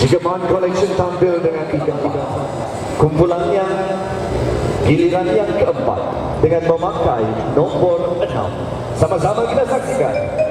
Jigaman Collection tampil dengan keempat. Kumpulannya giliran yang keempat dengan memakai nombor 6. Sama-sama kita saksikan.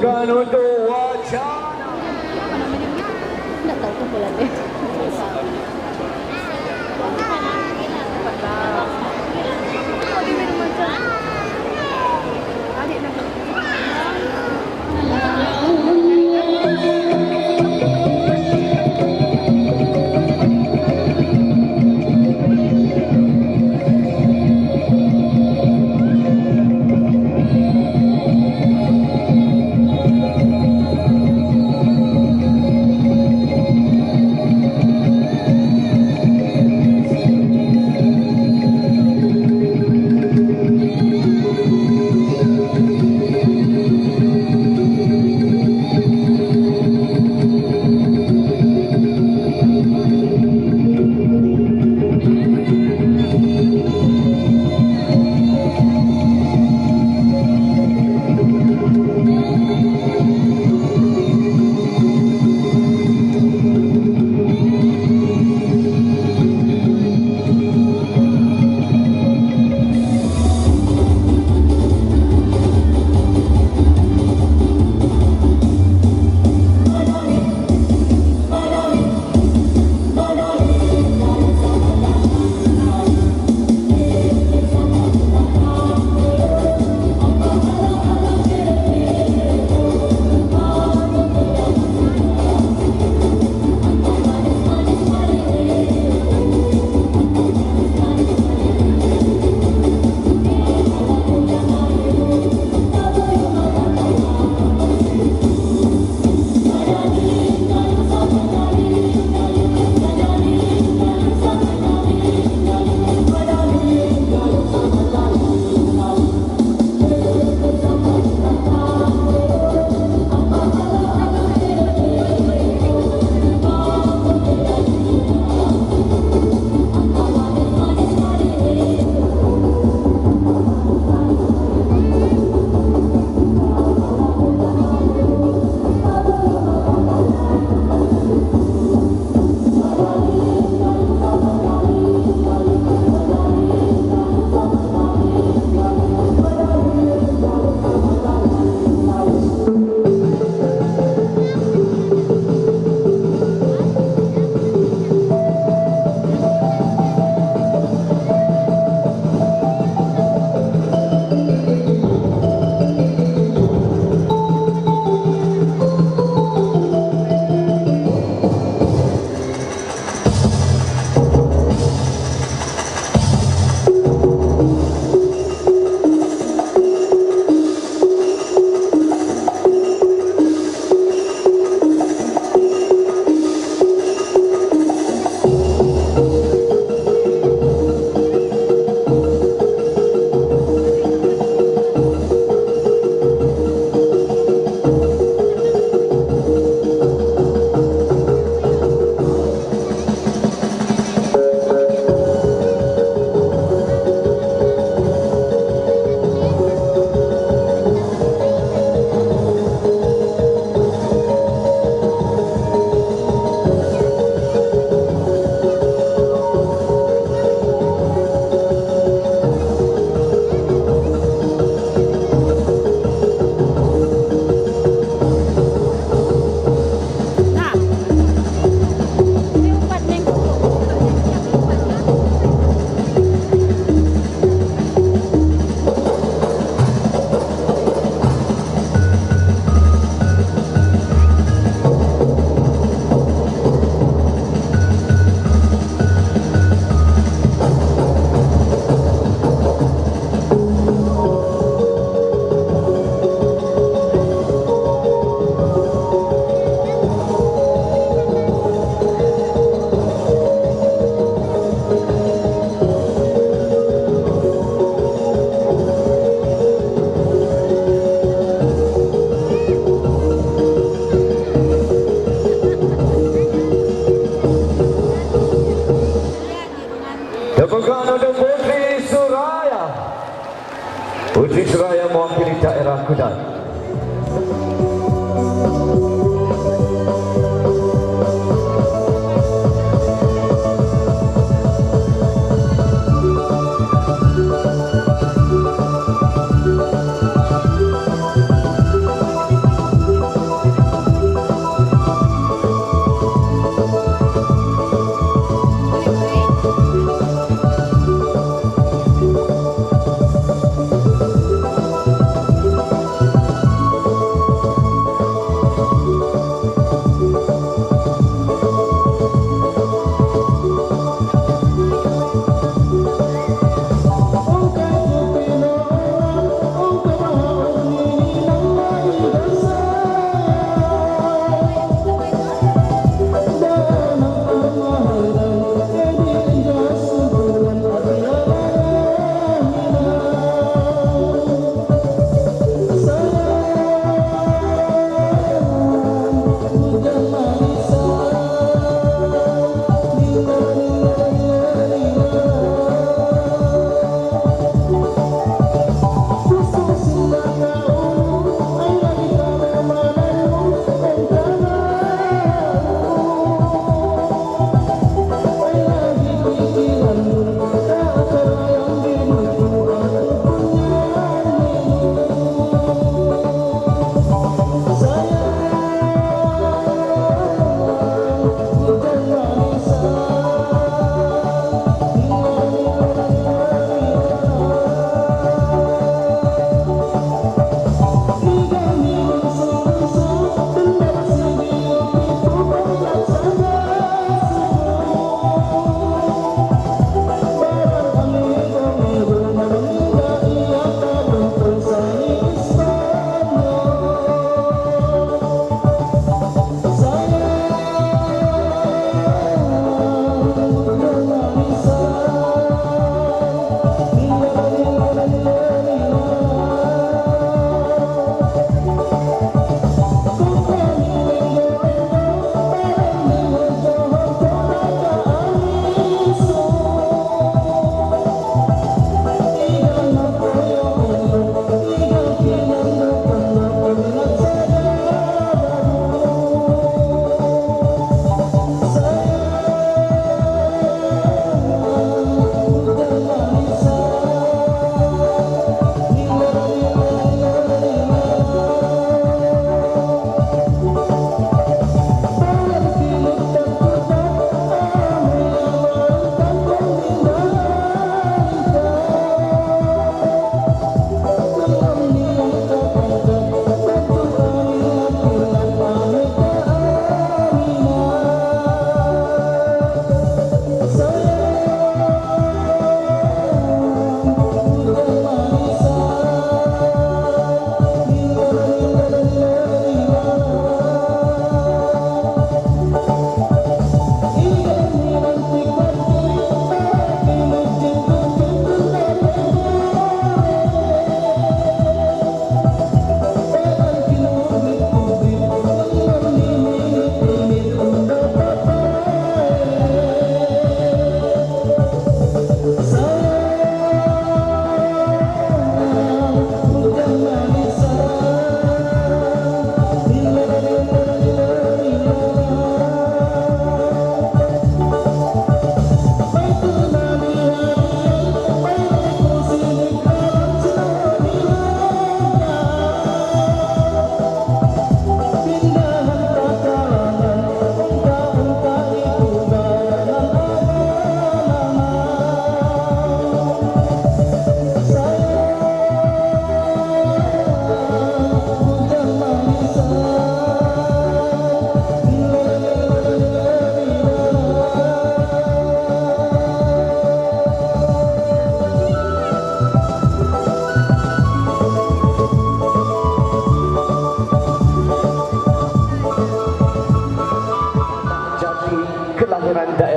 Tepukan untuk Wacana. Nggak tahu kumpulan deh. Tepukan untuk Putri Suraya. Putri Suraya mewakili daerah Kudan.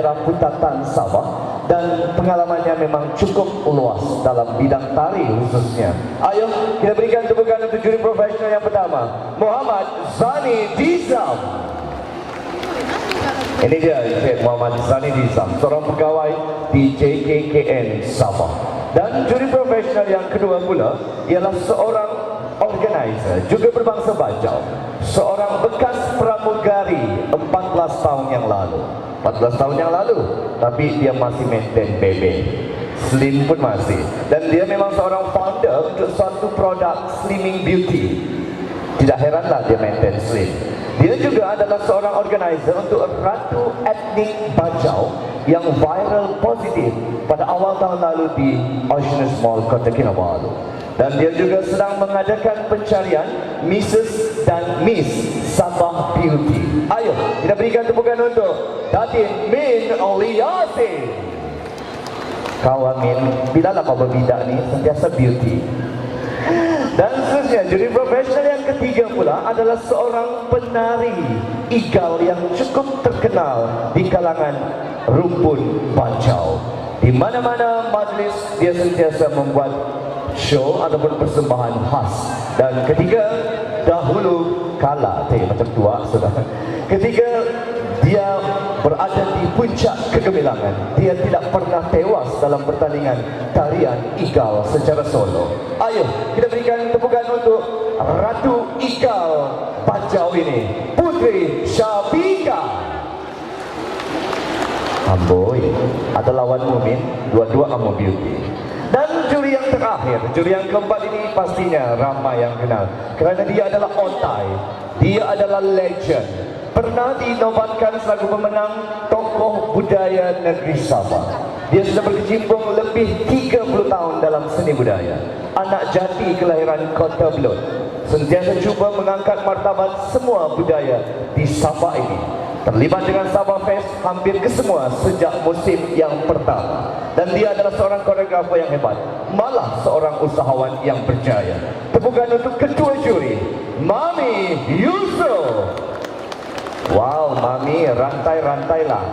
adalah Putatan Sabah dan pengalamannya memang cukup luas dalam bidang tari khususnya. Ayo kita berikan tepukan untuk juri profesional yang pertama, Muhammad Zani Dizam. Ini dia Encik Muhammad Zani Dizam, seorang pegawai di JKKN Sabah. Dan juri profesional yang kedua pula ialah seorang organizer, juga berbangsa Bajau, seorang bekas pramugari 14 tahun yang lalu. 14 tahun yang lalu, tapi dia masih maintain bebek. Slim pun masih. Dan dia memang seorang founder untuk suatu produk slimming beauty. Tidak heranlah dia maintain slim. Dia juga adalah seorang organizer untuk Ratu Etnik Bajau yang viral positif pada awal tahun lalu di Oceanus Mall, Kota Kinabalu. Dan dia juga sedang mengadakan pencarian Mrs. dan Miss Sabah Beauty. Ayo, kita berikan tepukan untuk Datin Min Oliasi. Kau Amin, bila lama berbidak ni, sentiasa beauty. Dan seterusnya, juri profesional yang ketiga pula adalah seorang penari igal yang cukup terkenal di kalangan rumpun Bajau. Di mana-mana majlis dia sentiasa membuat show ataupun persembahan khas. Dan ketiga, dahulu kala, macam tua sudah. Ketika dia berada di puncak kegemilangan, dia tidak pernah tewas dalam pertandingan tarian igal secara solo. Ayo, kita berikan tepukan untuk Ratu Igal Bajau ini, Putri Syafika. Amboi, ada lawanmu Min, dua-dua kamu beauty. Dan juri yang terakhir, juri yang keempat ini pastinya ramai yang kenal, kerana dia adalah Otai, dia adalah legend, pernah dinobatkan selaku pemenang tokoh budaya negeri Sabah. Dia sudah berkecimpung lebih 30 tahun dalam seni budaya. Anak jati kelahiran Kota Belud, sentiasa cuba mengangkat martabat semua budaya di Sabah ini. Terlibat dengan Sabah Fest hampir ke semua sejak musim yang pertama. Dan dia adalah seorang koreografer yang hebat, malah seorang usahawan yang berjaya. Tepukan untuk ketua juri, Mami Yusuf. Wow, Mami, rantai-rantailah.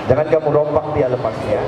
Jangan kamu rompak dia lepasnya.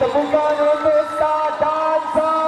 tepukan untuk Star Dancer.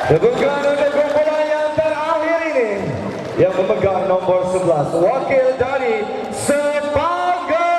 Tepukan untuk kumpulan yang terakhir ini yang memegang nomor 11, wakil dari Sepanggar.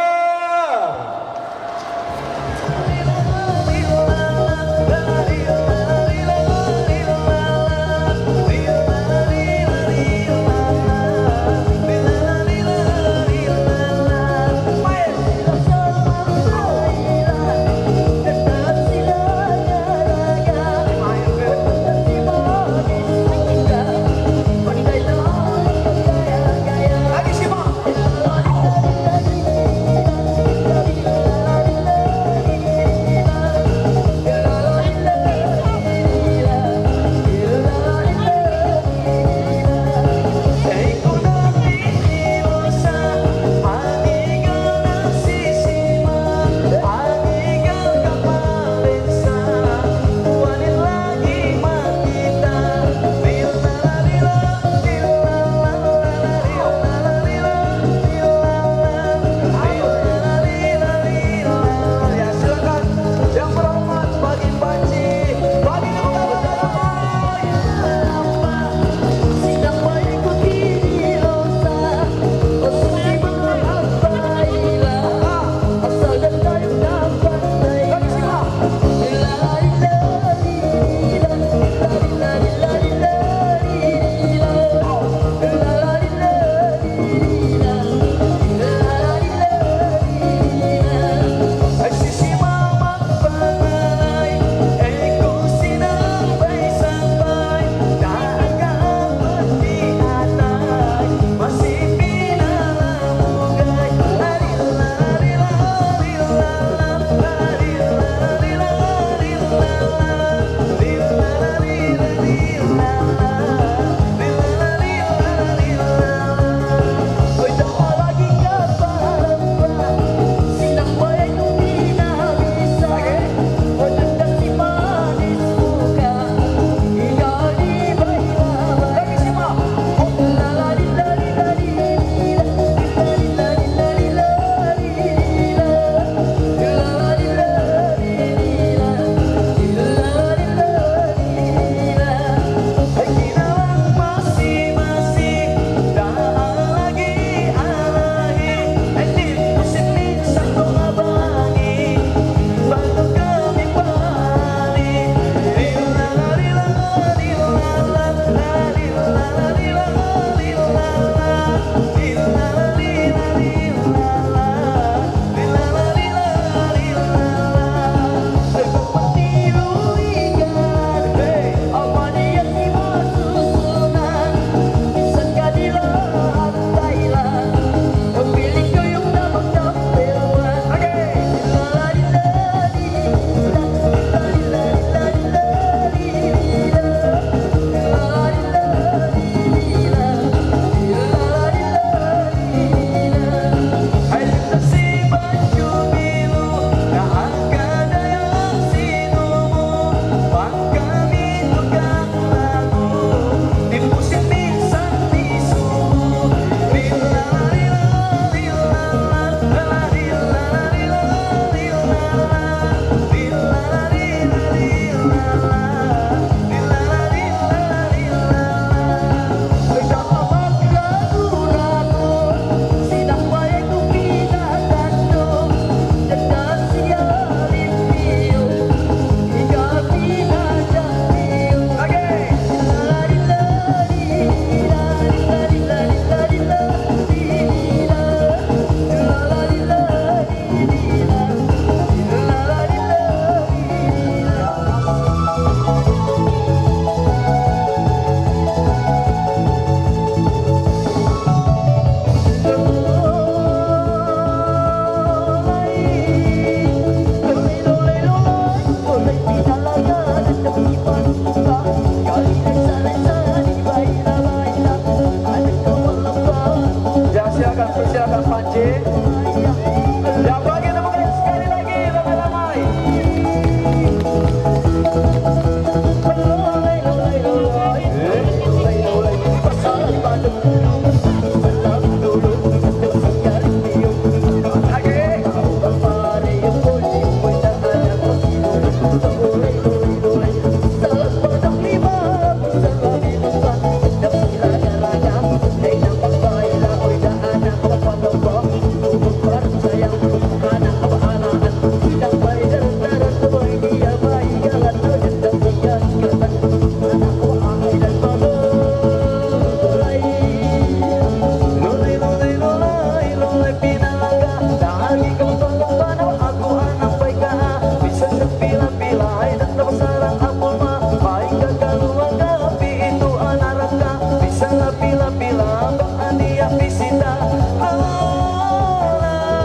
Sa lapila-pila baka niya bisita. Lolay,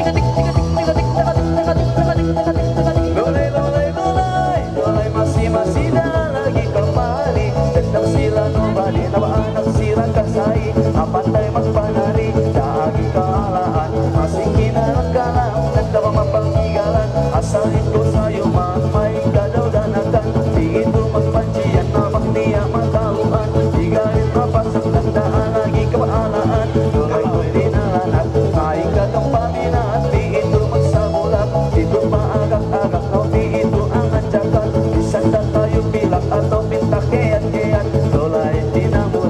tikatik, tikatik, tikatik, takatik, takatik, takatik, takatik, takatik. Lolay, lolay, lolay, lolay, masih dah lagi kembali. Tentang sila nobody, nawa anak sila kasai. Apatay magpanari, daagi kaalaan. Masih kinalakalang, nagdawa mapanghigalan. Asalin ko sa'yo, may kadawdanakan. Di ito magpansiyan na bakniya mataluan. Di galit mapasak, tandaan lagi kabaalaan. Lulay ko'y dinalanat, ay katang paminat. Di ito magsabulat, dito maagak-agak. No, di ito ang antyakan. Isang tayo pilak, atau pinta keyan-keyan. Lulay dinamulat.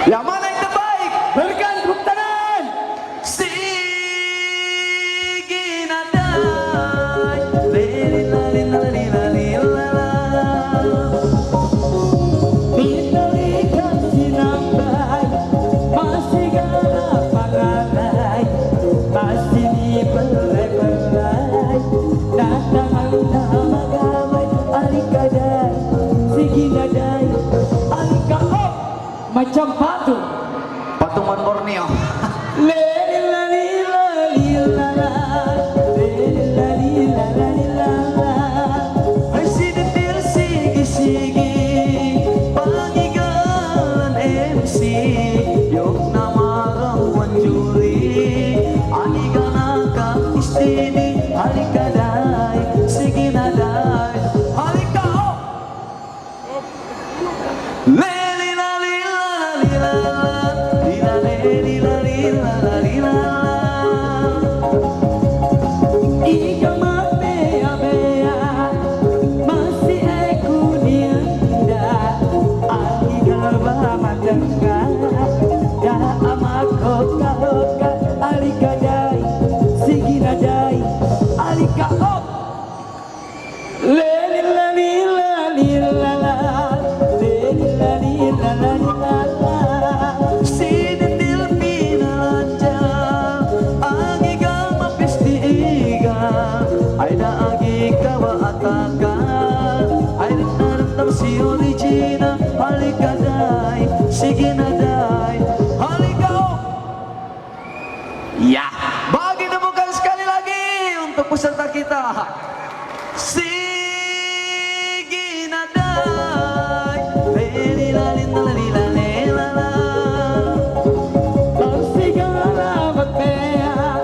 Yang mana yang terbaik? Berikan tepuk tangan. Sige naday, lililalilalilalilala. Pinalikan sinambay, masih galak pangalay, pasti di belai-belai, datang anda magaway, alikadai, sige naday, alikaop, macam patung. Patungan Borneo. Ay sidetil sige-sige, pangigalan MC, yung namarawan juri, aniga ka istini, halikaday, sige na day, halika oh! Ika mabea-bea, masih aku nianda, aliga ba matangga, da amako-ka-hoka, alikadai, sige na day, alika op. Lelilalila-lilala, lelilalila-lilala. Sidetil pinalanja, agiga mapistiga, ay naagiga waataka, ay rinarandam si Origina, halika day, sige na day, halika oh! Ya, bagi temukan sekali lagi untuk peserta kita. Sige na day, lelilalilalilalala. Masih galak magpea,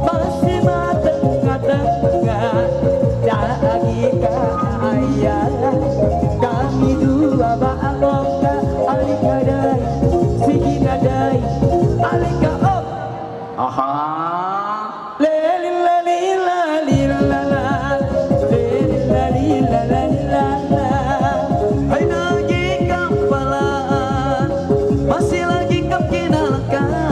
masih matengah-tengah, lagi kaya, kami dua baalongga, alikadai, sige naday, alika op. Aha. Lelilalila-lilala, lelilalila-lilala. Ay lagi kang palaan, masih lagi kang kinalakala,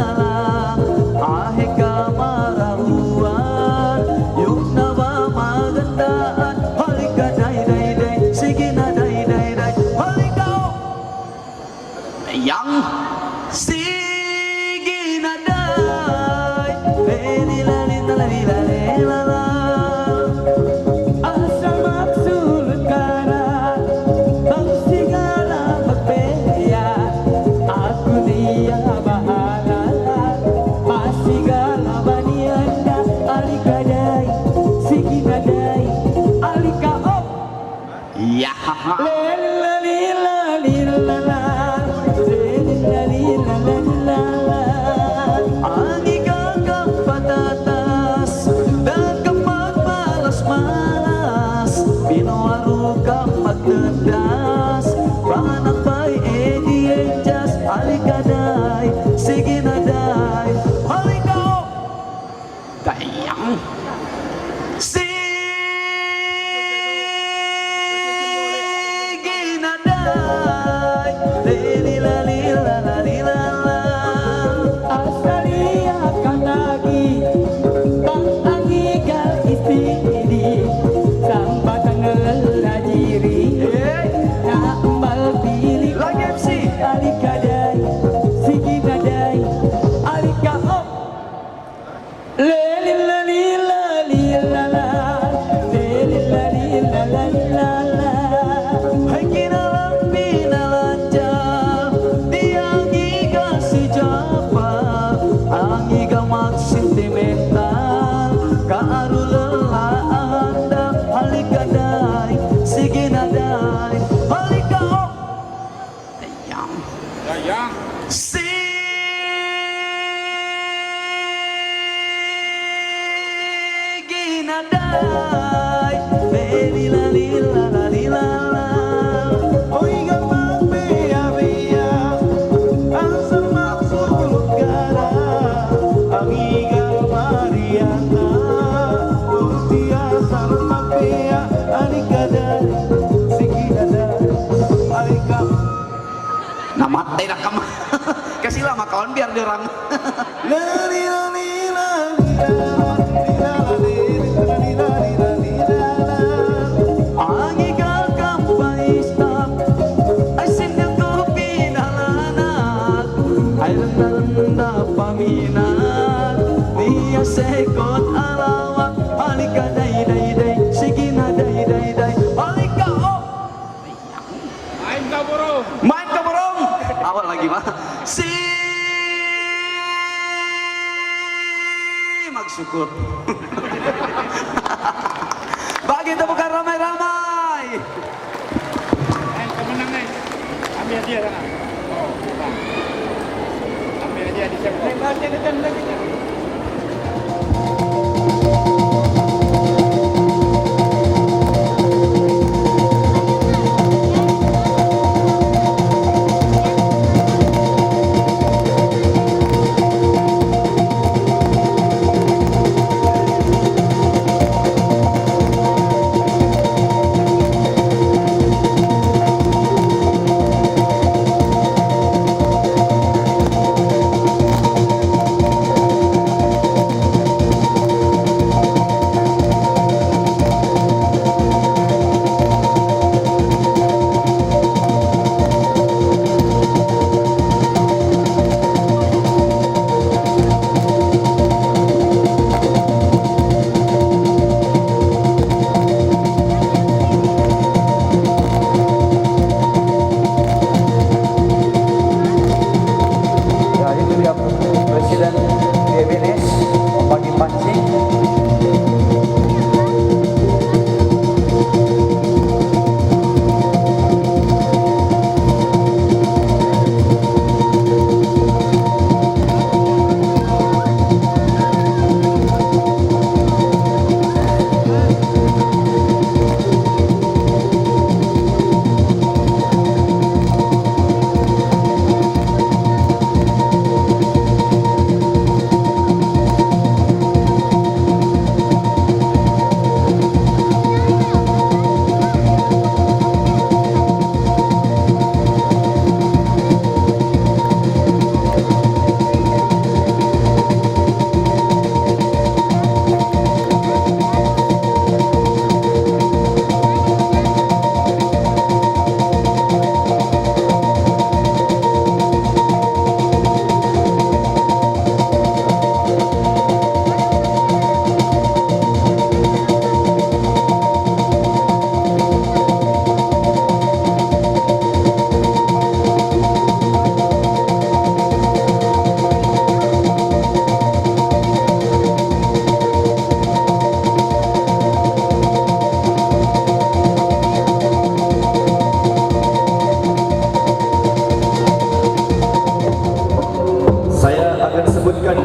ahe ka marahuan, yung nawa magandaan, halika day day day, sige na day day day, halika oh! Yang sige na day, lelilalilalilalala. Asa magsulot ka na, masih galak magpea, ako niya bahala, masih galak ba nianda, alikadai, sige naday, alika op. Ya. Lelilalila-lilala, lelilalila-lilala. Aniga kang patatas, dagang magmalas-malas, pinuaro kang magdandas, panganak ba'y edi-edjas, halika day, sige na day, halika oh! Dayang! Sige na day, lelilalilalalalala. Asalia katagi, pangangigal istidi, sambatan ngelajiri, na embal pilih Lagi MC. alikadai, sige naday, alika op. Lelilalila-lilala, lelilalila-lilala. Ay kinalang pinalanja, di ang iga si Japa, ang iga magsentimental, kaarulalaan da, halika day, sige na day, halika oh! Dayang! Sige na day, lelilalilalalalala. Oy gamang beya-beya, ang samak sulog gara, ang igang Mariana, utia sarang magbeya, alika day, sige na day, alika. Namatay dah kamu. Kasihlah makawan biar dia orang. Sekot alawak, halika day day day, sige na day day day, halika oh. Main kau burung. Main ke burung. Awal lagi mah. Si magsyukur. Bagi tepukan ramai-ramai. Main pemenang nih. Ambil dia sana. Oh, bukan. Ambil dia di siapa? Presiden BBNS bagi pancing.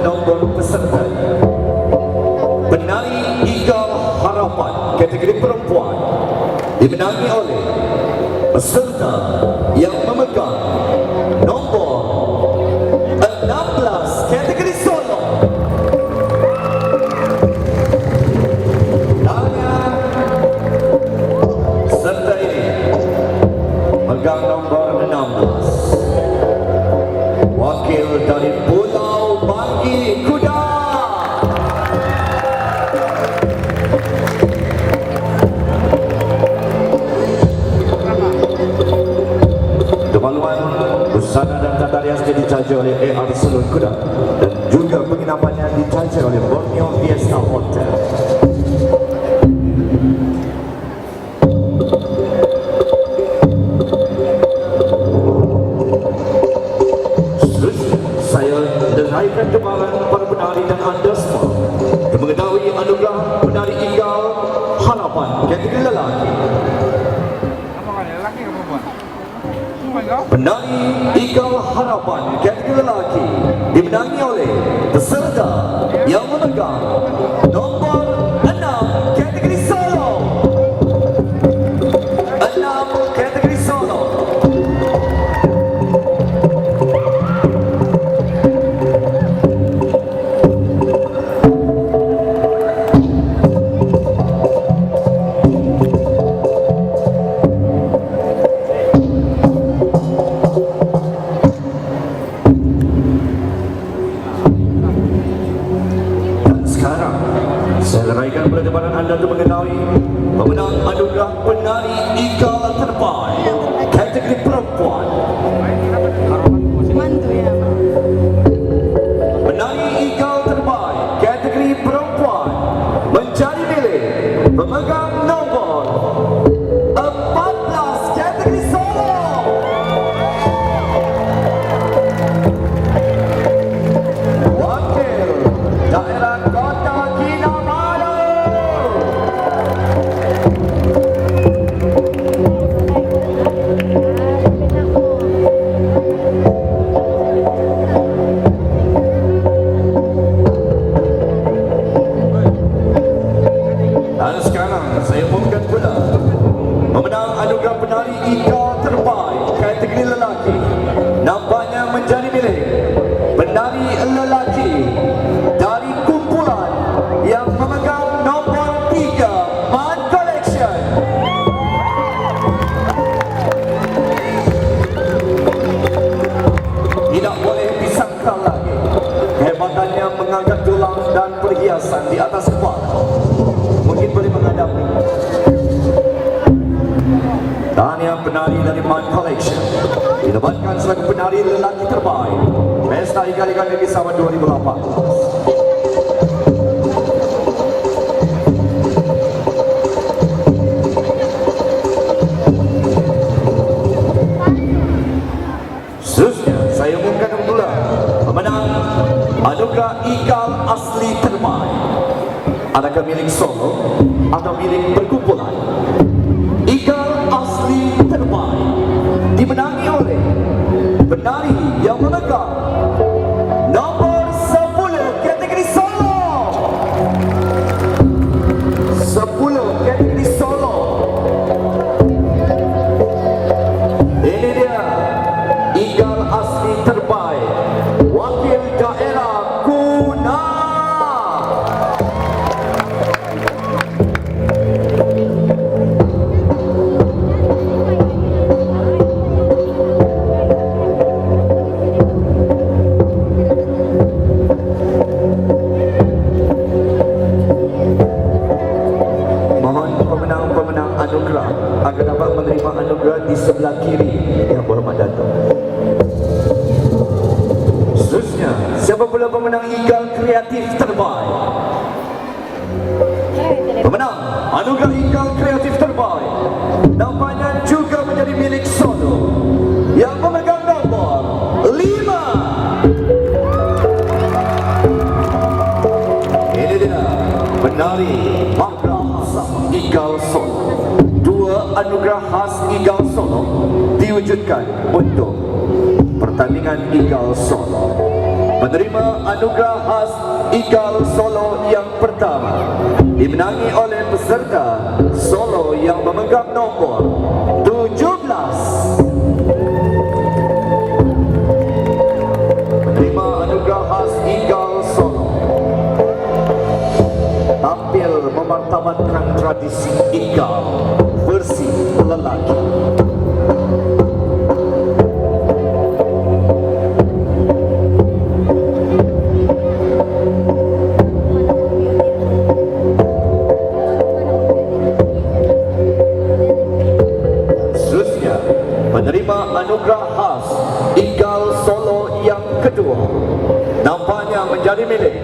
Nombor peserta penari Igal Harapan kategori perempuan dimenangi oleh peserta yang memegang nombor 16 kategori solo. Dan peserta ini memegang nombor 16, wakil dari Pulau Banggi Kuda. Kemaluan busana dan tata riasnya dijaga oleh AR Selun Kuda dan juga penginapannya dijaga oleh Borneo Fiesta Hotel. Saya dengarkan kemarin para penari dan anda semua untuk mengetahui anugerah penari Igal Harapan kategori lelaki. Apa kan lelaki ke perempuan? Semua kau? Penari Igal Harapan kategori lelaki dimenangi oleh peserta yang memegang nombor 6 kategori solo. 6 kategori solo. Seraikan pelajaran anda untuk mengetahui pemenang anugerah penari Eagle terbaik kategori perempuan. Mantu ya. Penari Eagle terbaik kategori perempuan menjadi milik pemegang nombor 14 kategori solo. Wakil daerah Kota Kinabalu. Dan sekarang saya umumkan pula pemenang anugerah penari Eagle terbaik kategori lelaki nampaknya menjadi milik penari lelaki dari kumpulan yang memegang nombor 3 Man Collection. Tidak boleh disangkal lagi kehebatannya mengangkat tulang dan perhiasan di atas kepala. Mungkin boleh menghadapi tahniah penari dari Man Collection dinobatkan sebagai penari lelaki terbaik Pesta Ikan-Ikan Negeri Sabah 2018. Seterusnya saya umumkan pula pemenang anugerah Eagle asli terbaik. Adakah milik solo atau milik perkumpulan? Eagle asli terbaik dimenangi oleh penari yang memegang nombor 10 kategori solo. 10 kategori solo. Ini dia Eagle asli terbaik wakil daerah Kuna. Anugerah agar dapat menerima anugerah di sebelah kiri yang berhormat Dato'. Seterusnya, siapa pula pemenang Eagle kreatif terbaik? Pemenang anugerah Eagle kreatif terbaik nampaknya juga menjadi milik solo yang memegang nombor 5. Ini dia penari Makra Hassan Eagle Solo. Dua anugerah khas Eagle Solo diwujudkan untuk pertandingan Eagle Solo. Menerima anugerah khas Eagle Solo yang pertama dimenangi oleh peserta solo yang memegang nombor 17. Menerima anugerah khas Eagle Solo tampil memartabatkan tradisi Eagle versi lelaki. Seterusnya, menerima anugerah khas Eagle Solo yang kedua nampaknya menjadi milik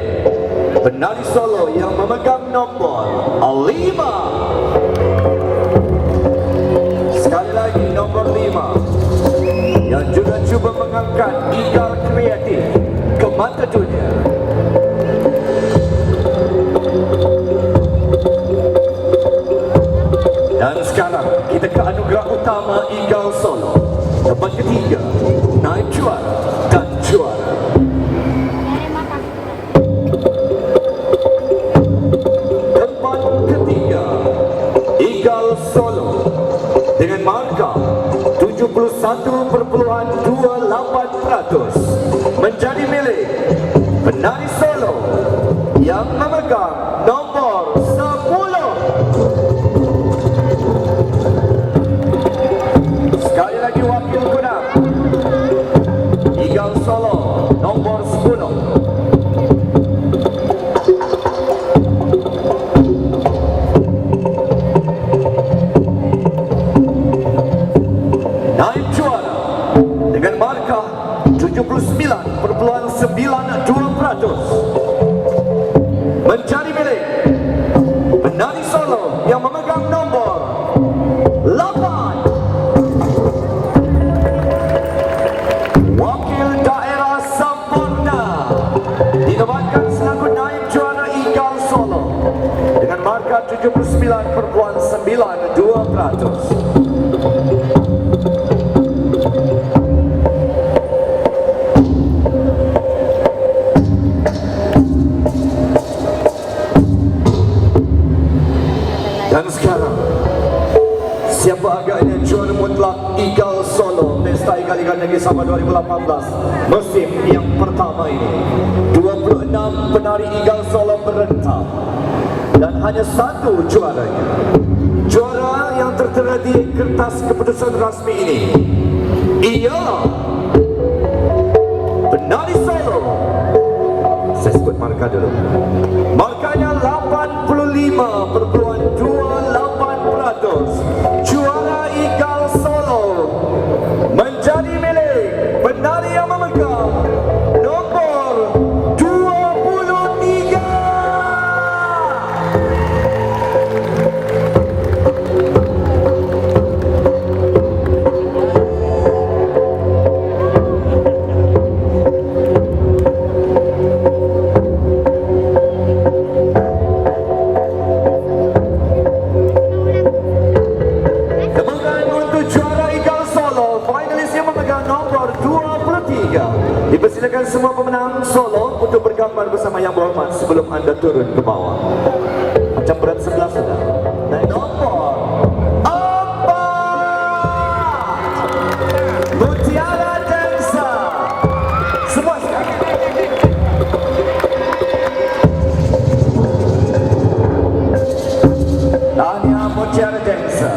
penari solo yang memegang nombor 5. Sekali lagi nombor 5 yang juga cuba mengangkat Eagle kreatif ke mata dunia. Dan sekarang kita ke anugerah utama Eagle Solo. Tempat ketiga, naik juara dan juara. Tempat ketiga, Eagle Solo dengan markah 71,28% menjadi milik penari solo yang memegang nombor 10. Sekali lagi wakil kuda Eagle Solo nombor 10. 79.92% menjadi milik penari solo yang memegang nombor 8. Wakil daerah Sampurna dinobatkan selaku naib juara Igal Solo dengan markah 79.92%. Dan sekarang, siapa agaknya juara mutlak Igal Solo Pesta Igal Igal Negeri Sabah 2018 musim yang pertama ini? 26 penari Igal Solo berentang dan hanya satu juaranya. Juara yang tertera di kertas keputusan rasmi ini ialah penari solo. Saya sebut markah dulu. Markahnya 85.28%. Juara Igal Solo menjadi milik penari yang memegang nombor 23. Dipersilakan semua pemenang solo untuk bergambar bersama yang berhormat sebelum anda turun ke bawah. Macam berat sebelah sudah. Dan nombor 4 Mutiara Dansa. Semua sekali. Tahniah Mutiara Dansa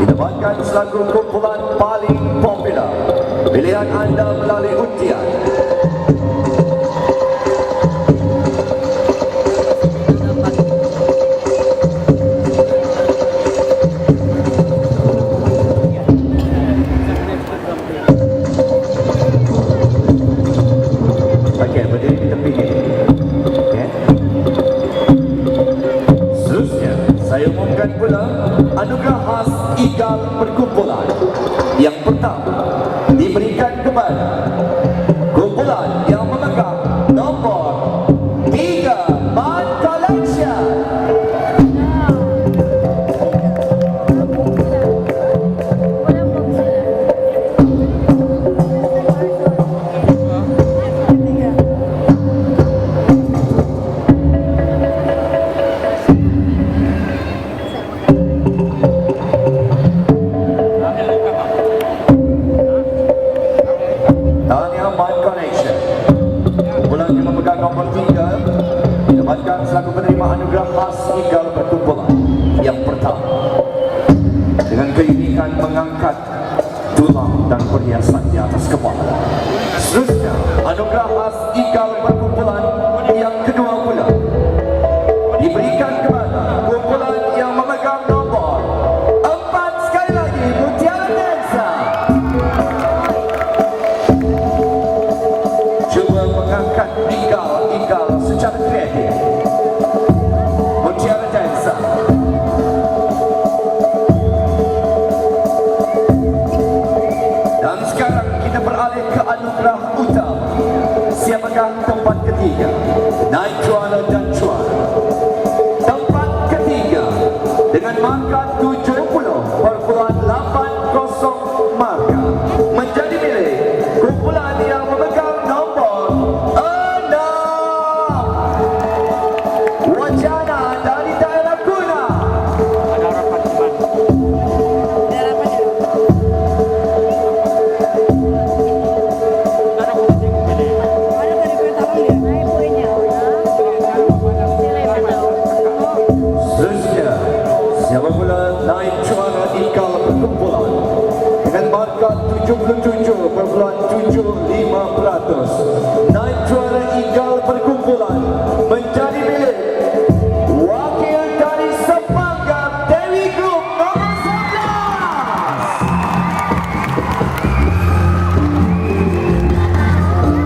dinobatkan selaku kumpulan paling popular. Pilihan anda melalui undian. Okey, berdiri di tepi ini. Okey. Seterusnya, saya umumkan pula anugerah khas Igal Perkumpulan. Yang pertama diberikan kepada kumpulan yang memegang nombor 3 Man Collection. Nombor 3 didapatkan selaku penerima anugerah khas Igal Perkumpulan. Yang pertama, dengan keunikan mengangkat tulang dan perhiasan di atas kepala. Seterusnya, anugerah khas Igal Perkumpulan yang kedua pula diberikan kepada kumpulan yang memegang nombor 4. Sekali lagi, Mutiara Dansa. Cuba mengangkat Igal secara kreatif. Mutiara Dansa. Dan sekarang kita beralih ke anugerah utama. Siapakah tempat ketiga? Naik juara dan juara. Tempat ketiga dengan markah 70.80 markah menjadi milik kumpulan yang memegang nombor 6. Wacana dari daerah Kuna. Ada harapan teman. Seterusnya, siapa pula naik juara Igal Perkumpulan dengan markah 77.75%. Naik juara Igal Perkumpulan menjadi milik wakil dari Sepanggang Dewi Group nomor 11.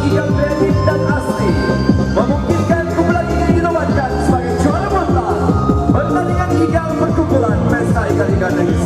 ikan kreatif dan asli memungkinkan kumpulan ikan dinobatkan sebagai juara mutlak pertandingan ikan perkumpulan pesta ikan-ikan negeri